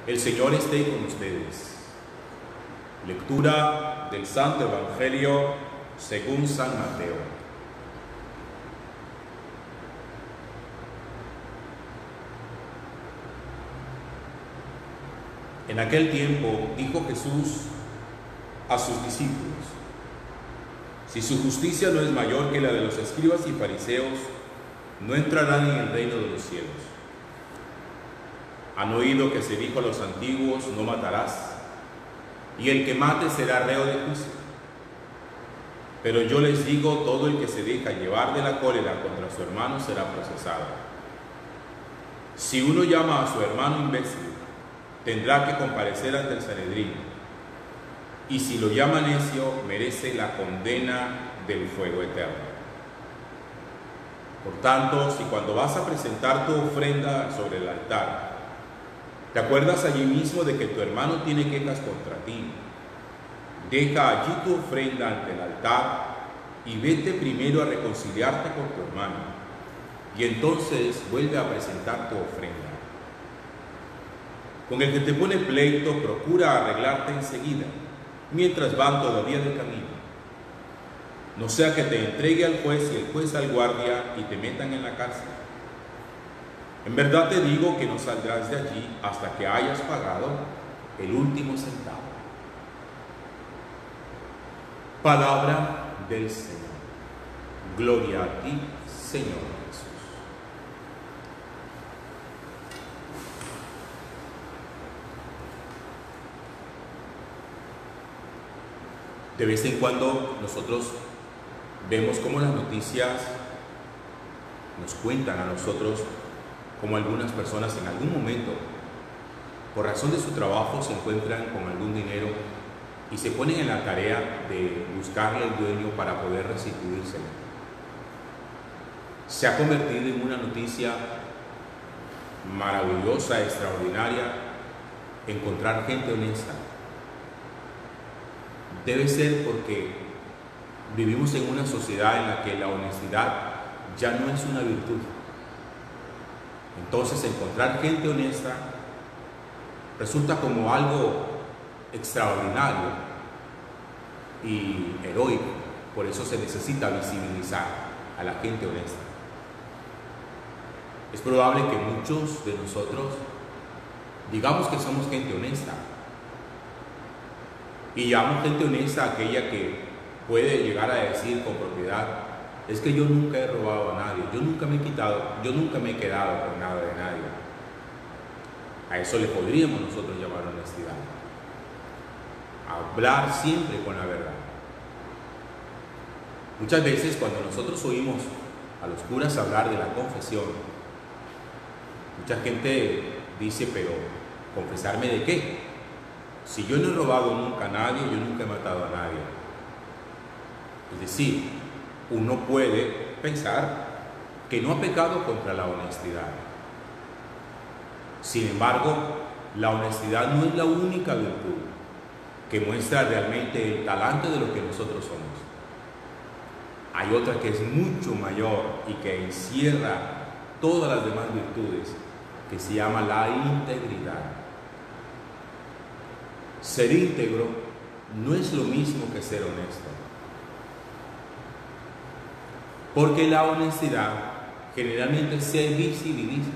El Señor esté con ustedes. Lectura del Santo Evangelio según San Mateo. En aquel tiempo dijo Jesús a sus discípulos: si su justicia no es mayor que la de los escribas y fariseos, no entrarán en el reino de los cielos. Han oído que se dijo a los antiguos: no matarás, y el que mate será reo de juicio. Pero yo les digo, todo el que se deja llevar de la cólera contra su hermano será procesado. Si uno llama a su hermano imbécil, tendrá que comparecer ante el Sanedrín, y si lo llama necio, merece la condena del fuego eterno. Por tanto, si cuando vas a presentar tu ofrenda sobre el altar, te acuerdas allí mismo de que tu hermano tiene quejas contra ti, deja allí tu ofrenda ante el altar y vete primero a reconciliarte con tu hermano, y entonces vuelve a presentar tu ofrenda. Con el que te pone pleito, procura arreglarte enseguida, mientras van todavía de camino. No sea que te entregue al juez y el juez al guardia y te metan en la cárcel. En verdad te digo que no saldrás de allí hasta que hayas pagado el último centavo. Palabra del Señor. Gloria a ti, Señor Jesús. De vez en cuando nosotros vemos cómo las noticias nos cuentan a nosotros cómo algunas personas en algún momento, por razón de su trabajo, se encuentran con algún dinero y se ponen en la tarea de buscarle al dueño para poder restituírselo. Se ha convertido en una noticia maravillosa, extraordinaria, encontrar gente honesta. Debe ser porque vivimos en una sociedad en la que la honestidad ya no es una virtud. Entonces, encontrar gente honesta resulta como algo extraordinario y heroico. Por eso se necesita visibilizar a la gente honesta. Es probable que muchos de nosotros digamos que somos gente honesta, y llamamos gente honesta a aquella que puede llegar a decir con propiedad: es que yo nunca he robado a nadie, yo nunca me he quedado con nada de nadie. A eso le podríamos nosotros llamar honestidad. Hablar siempre con la verdad. Muchas veces cuando nosotros oímos a los curas hablar de la confesión, mucha gente dice: pero ¿confesarme de qué? Si yo no he robado nunca a nadie, yo nunca he matado a nadie. Es decir, uno puede pensar que no ha pecado contra la honestidad. Sin embargo, la honestidad no es la única virtud que muestra realmente el talante de lo que nosotros somos. Hay otra que es mucho mayor y que encierra todas las demás virtudes, que se llama la integridad. Ser íntegro no es lo mismo que ser honesto, porque la honestidad generalmente se visibiliza,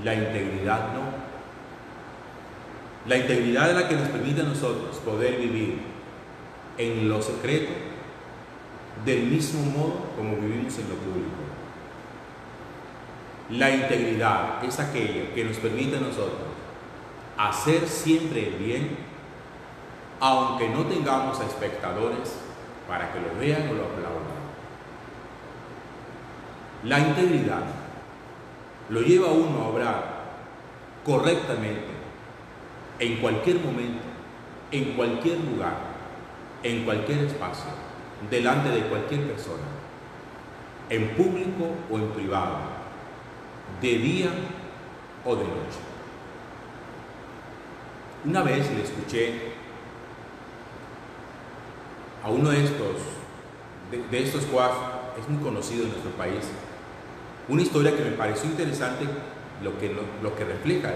la integridad no. La integridad es la que nos permite a nosotros poder vivir en lo secreto del mismo modo como vivimos en lo público. La integridad es aquella que nos permite a nosotros hacer siempre el bien, aunque no tengamos a espectadores para que lo vean o lo aplaudan. La integridad lo lleva a uno a obrar correctamente en cualquier momento, en cualquier lugar, en cualquier espacio, delante de cualquier persona, en público o en privado, de día o de noche. Una vez le escuché a uno de estos cuas, es muy conocido en nuestro país, una historia que me pareció interesante lo que refleja.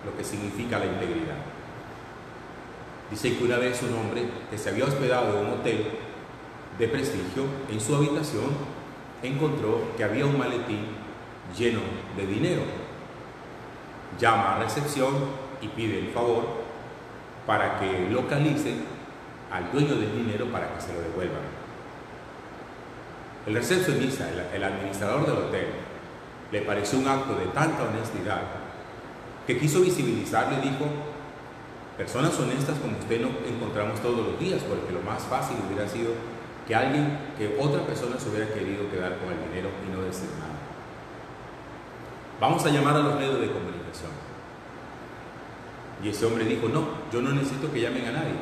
lo que significa la integridad. Dice que una vez un hombre que se había hospedado en un hotel de prestigio, en su habitación encontró que había un maletín lleno de dinero. Llama a recepción y pide el favor para que localice al dueño del dinero para que se lo devuelvan. El recepcionista, el administrador del hotel, le pareció un acto de tanta honestidad que quiso visibilizarle y dijo: personas honestas como usted no encontramos todos los días, porque lo más fácil hubiera sido que otra persona se hubiera querido quedar con el dinero y no decir nada. Vamos a llamar a los medios de comunicación. Y ese hombre dijo: no, yo no necesito que llamen a nadie.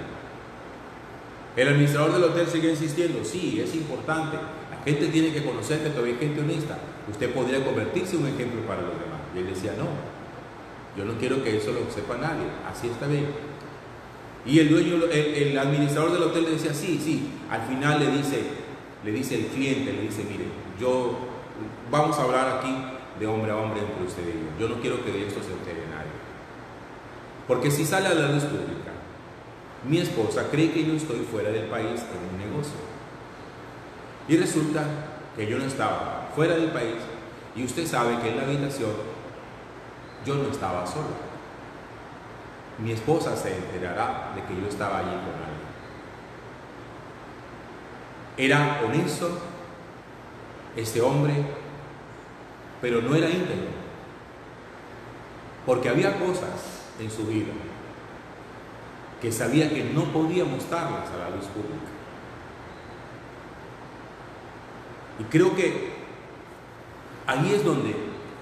El administrador del hotel sigue insistiendo: sí, es importante, la gente tiene que conocer que todavía hay gente honesta, usted podría convertirse en un ejemplo para los demás. Y él decía: no, yo no quiero que eso lo sepa nadie, así está bien. Y el administrador del hotel le decía: sí. Al final le dice el cliente, le dice: mire, vamos a hablar aquí de hombre a hombre entre usted y yo no quiero que de esto se entere nadie, porque si sale a la luz pública, mi esposa cree que yo estoy fuera del país en un negocio, y resulta que yo no estaba fuera del país, y usted sabe que en la habitación yo no estaba solo. Mi esposa se enterará de que yo estaba allí con alguien. Era honesto este hombre, pero no era íntegro, porque había cosas en su vida que sabía que no podía mostrarlas a la luz pública. Y creo que ahí es donde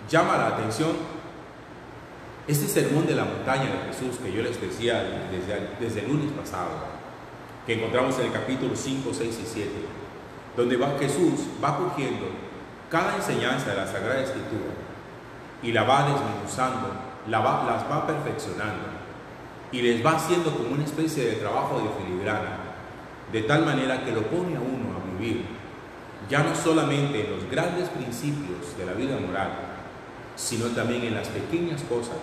llama la atención este sermón de la montaña de Jesús que yo les decía desde el lunes pasado, que encontramos en el capítulo 5, 6 y 7, donde Jesús va cogiendo cada enseñanza de la Sagrada Escritura y la va desmenuzando, las va perfeccionando y les va haciendo como una especie de trabajo de filigrana, de tal manera que lo pone a uno a vivir, ya no solamente en los grandes principios de la vida moral, sino también en las pequeñas cosas,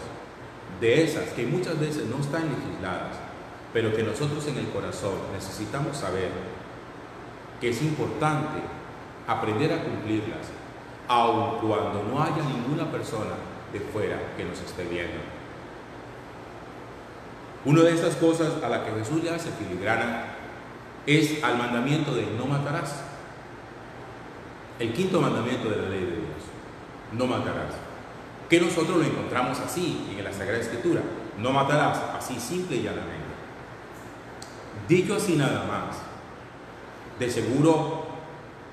de esas que muchas veces no están legisladas, pero que nosotros en el corazón necesitamos saber que es importante aprender a cumplirlas, aun cuando no haya ninguna persona de fuera que nos esté viendo. Una de estas cosas a la que Jesús le hace filigrana es al mandamiento de no matarás. El quinto mandamiento de la ley de Dios: no matarás. Que nosotros lo encontramos así en la Sagrada Escritura: no matarás, así simple y llanamente. Dicho así nada más, de seguro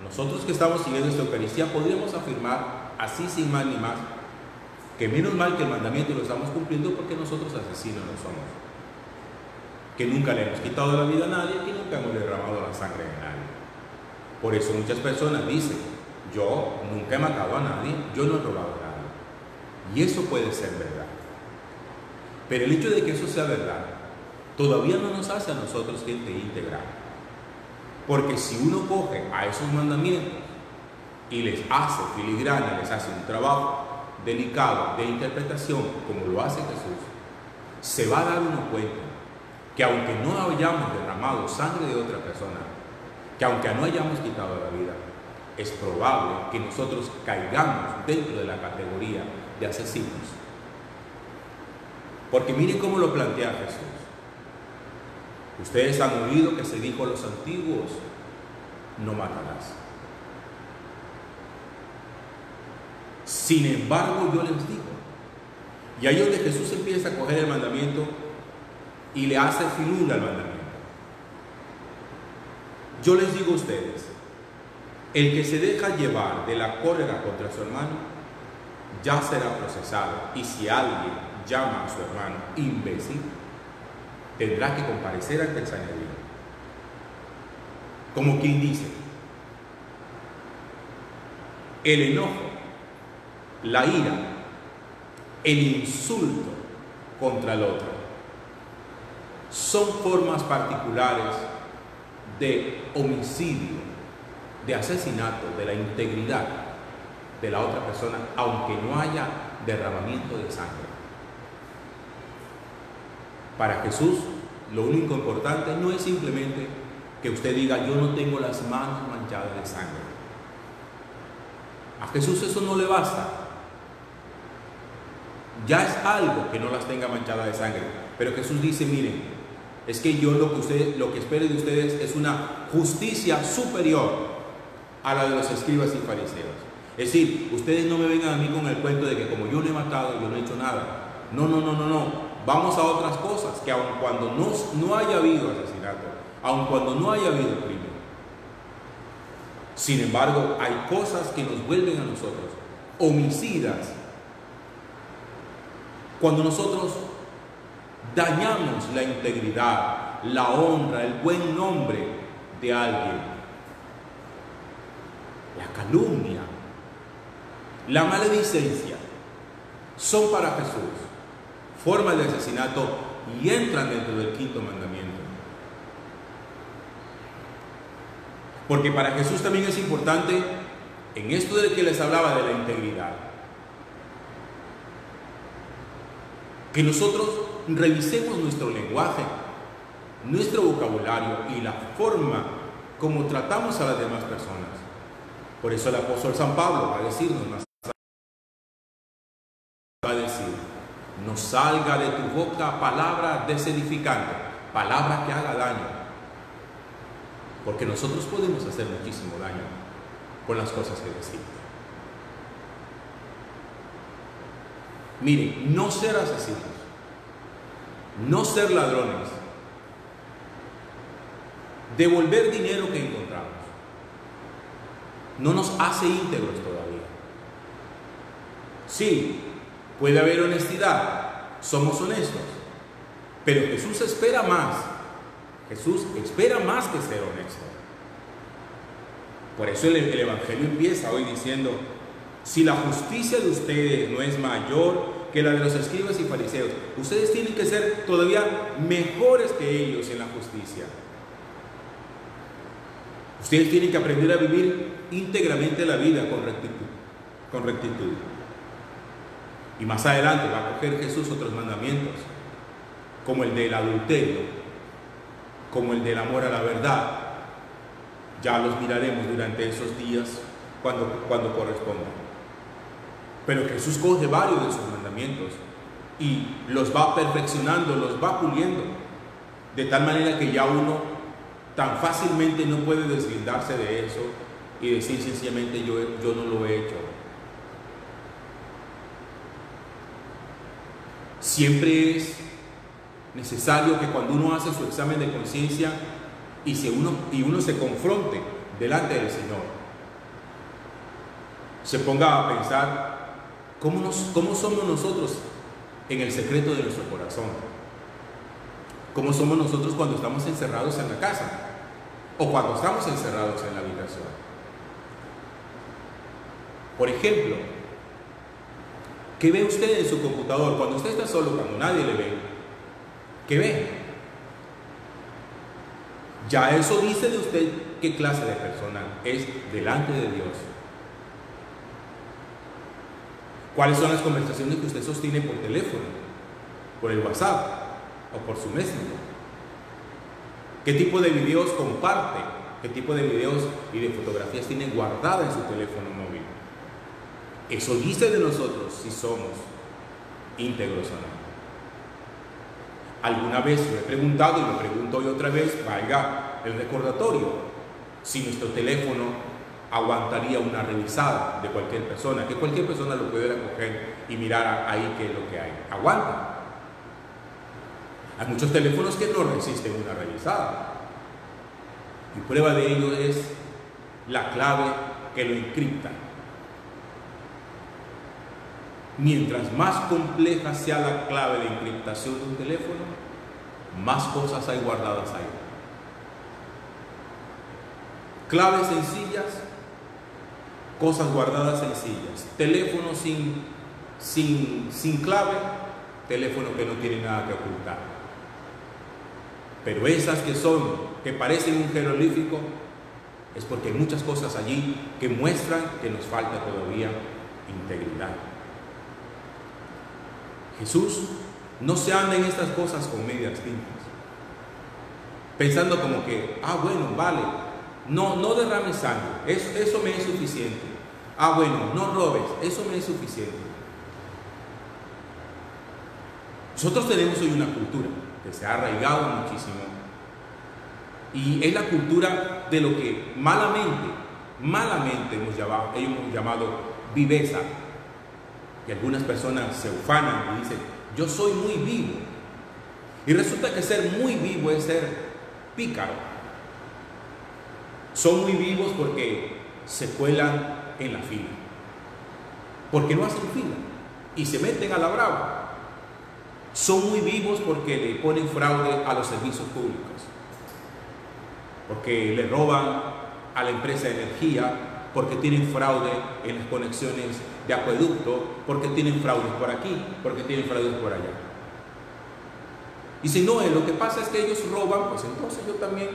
nosotros que estamos siguiendo esta Eucaristía podríamos afirmar así sin más ni más que menos mal que el mandamiento lo estamos cumpliendo, porque nosotros asesinos no somos, que nunca le hemos quitado la vida a nadie, que nunca hemos derramado la sangre de nadie. Por eso muchas personas dicen: yo nunca he matado a nadie, yo no he robado a nadie. Y eso puede ser verdad, pero el hecho de que eso sea verdad todavía no nos hace a nosotros gente íntegra, porque si uno coge a esos mandamientos y les hace filigrana, les hace un trabajo delicado de interpretación como lo hace Jesús, se va a dar uno cuenta que aunque no hayamos derramado sangre de otra persona, que aunque no hayamos quitado la vida, es probable que nosotros caigamos dentro de la categoría de asesinos. Porque miren cómo lo plantea Jesús. Ustedes han oído que se dijo a los antiguos: no matarás. Sin embargo, yo les digo. Y ahí es donde Jesús empieza a coger el mandamiento y le hace figura al mandamiento. Yo les digo a ustedes: el que se deja llevar de la cólera contra su hermano ya será procesado, y si alguien llama a su hermano imbécil, tendrá que comparecer ante el Sanedrín. Como quien dice, el enojo, la ira, el insulto contra el otro son formas particulares de homicidio, de asesinato de la integridad de la otra persona, aunque no haya derramamiento de sangre. Para Jesús, lo único importante no es simplemente que usted diga, yo no tengo las manos manchadas de sangre. A Jesús eso no le basta. Ya es algo que no las tenga manchadas de sangre. Pero Jesús dice, miren, es que yo lo que espero de ustedes es una justicia superior a la de los escribas y fariseos. Es decir, ustedes no me vengan a mí con el cuento de que como yo no he matado, yo no he hecho nada. No. Vamos a otras cosas, que aun cuando no haya habido asesinato, aun cuando no haya habido crimen, sin embargo, hay cosas que nos vuelven a nosotros homicidas. Cuando nosotros dañamos la integridad, la honra, el buen nombre de alguien, la calumnia, la maledicencia, son para Jesús formas de asesinato y entran dentro del quinto mandamiento. Porque para Jesús también es importante, en esto del que les hablaba de la integridad, que nosotros revisemos nuestro lenguaje, nuestro vocabulario y la forma como tratamos a las demás personas. Por eso el apóstol San Pablo va a decirnos, no salga de tu boca palabra desedificante, palabra que haga daño, porque nosotros podemos hacer muchísimo daño con las cosas que decimos. Miren, no ser asesinos, no ser ladrones, devolver dinero que encontramos, no nos hace íntegros todavía. Sí, puede haber honestidad, somos honestos, pero Jesús espera más. Jesús espera más que ser honesto. Por eso el Evangelio empieza hoy diciendo, si la justicia de ustedes no es mayor que la de los escribas y fariseos, ustedes tienen que ser todavía mejores que ellos en la justicia. Ustedes tienen que aprender a vivir íntegramente la vida con rectitud. Y más adelante va a coger Jesús otros mandamientos, como el del adulterio, como el del amor a la verdad. Ya los miraremos durante esos días cuando corresponda. Pero Jesús coge varios de sus mandamientos y los va perfeccionando, los va puliendo, de tal manera que ya uno tan fácilmente no puede deslindarse de eso y decir sencillamente yo no lo he hecho. Siempre es necesario que cuando uno hace su examen de conciencia y uno se confronte delante del Señor, se ponga a pensar cómo somos nosotros en el secreto de nuestro corazón, cómo somos nosotros cuando estamos encerrados en la casa o cuando estamos encerrados en la habitación. Por ejemplo, ¿qué ve usted en su computador cuando usted está solo, cuando nadie le ve? ¿Qué ve? Ya eso dice de usted qué clase de persona es delante de Dios. ¿Cuáles son las conversaciones que usted sostiene por teléfono, por el WhatsApp o por su Messenger? ¿Qué tipo de videos comparte? ¿Qué tipo de videos y de fotografías tiene guardada en su teléfono móvil? Eso dice de nosotros si somos íntegros o no. Alguna vez lo he preguntado y lo pregunto hoy otra vez, valga el recordatorio, si nuestro teléfono aguantaría una revisada de cualquier persona, que cualquier persona lo pudiera coger y mirar ahí qué es lo que hay. Aguanta. Hay muchos teléfonos que no resisten una revisada. Y prueba de ello es la clave que lo encripta. Mientras más compleja sea la clave de encriptación de un teléfono, más cosas hay guardadas ahí. Claves sencillas, cosas guardadas sencillas. Teléfono sin clave, teléfono que no tiene nada que ocultar. Pero esas que parecen un jeroglífico, es porque hay muchas cosas allí que muestran que nos falta todavía integridad. Jesús No se anda en estas cosas con medias tintas, pensando como que, bueno, vale, no derrames sangre, eso me es suficiente. Bueno, no robes, eso me es suficiente. Nosotros tenemos hoy una cultura que se ha arraigado muchísimo, y es la cultura de lo que malamente hemos llamado viveza. Y algunas personas se ufanan y dicen, yo soy muy vivo. Y resulta que ser muy vivo es ser pícaro. Son muy vivos porque se cuelan en la fila, porque no hacen fila y se meten a la brava. Son muy vivos porque le ponen fraude a los servicios públicos, porque le roban a la empresa de energía, porque tienen fraude en las conexiones de acueducto, porque tienen fraudes por aquí, porque tienen fraudes por allá. Y si no, lo que pasa es que ellos roban, pues entonces yo también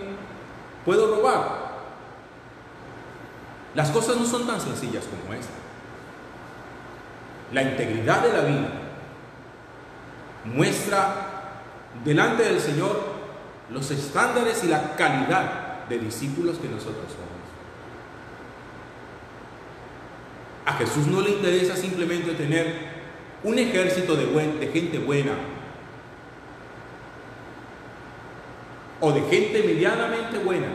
puedo robar. Las cosas no son tan sencillas como esta. La integridad de la vida muestra delante del Señor los estándares y la calidad de discípulos que nosotros somos. A Jesús no le interesa simplemente tener un ejército de gente buena o de gente medianamente buena.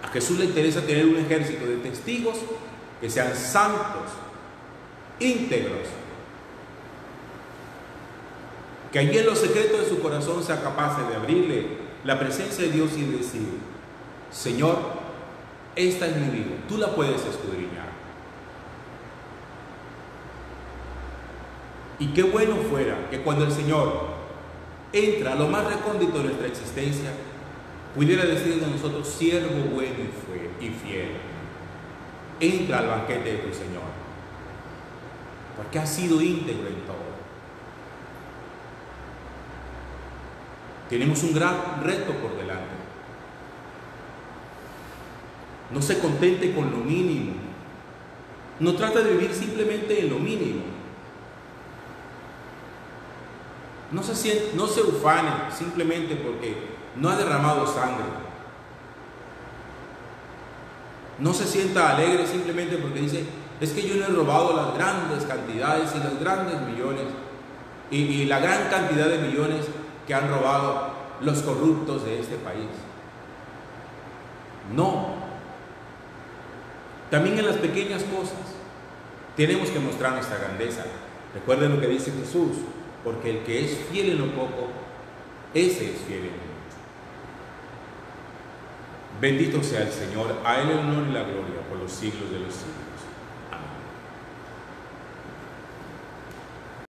A Jesús le interesa tener un ejército de testigos que sean santos, íntegros, que allí en los secretos de su corazón sea capaz de abrirle la presencia de Dios y decir, Señor, esta es mi vida, tú la puedes escudriñar. Y qué bueno fuera que cuando el Señor entra a lo más recóndito de nuestra existencia, pudiera decir de nosotros, siervo bueno y fiel, entra al banquete de tu Señor, porque has sido íntegro en todo. Tenemos un gran reto por delante. No se contente con lo mínimo. No trata de vivir simplemente en lo mínimo. No se ufane simplemente porque no ha derramado sangre. No se sienta alegre simplemente porque dice, es que yo no he robado las grandes cantidades y los grandes millones y la gran cantidad de millones que han robado los corruptos de este país. No. También en las pequeñas cosas tenemos que mostrar nuestra grandeza. Recuerden lo que dice Jesús, porque el que es fiel en lo poco, ese es fiel en lo mucho. Bendito sea el Señor, a Él el honor y la gloria por los siglos de los siglos.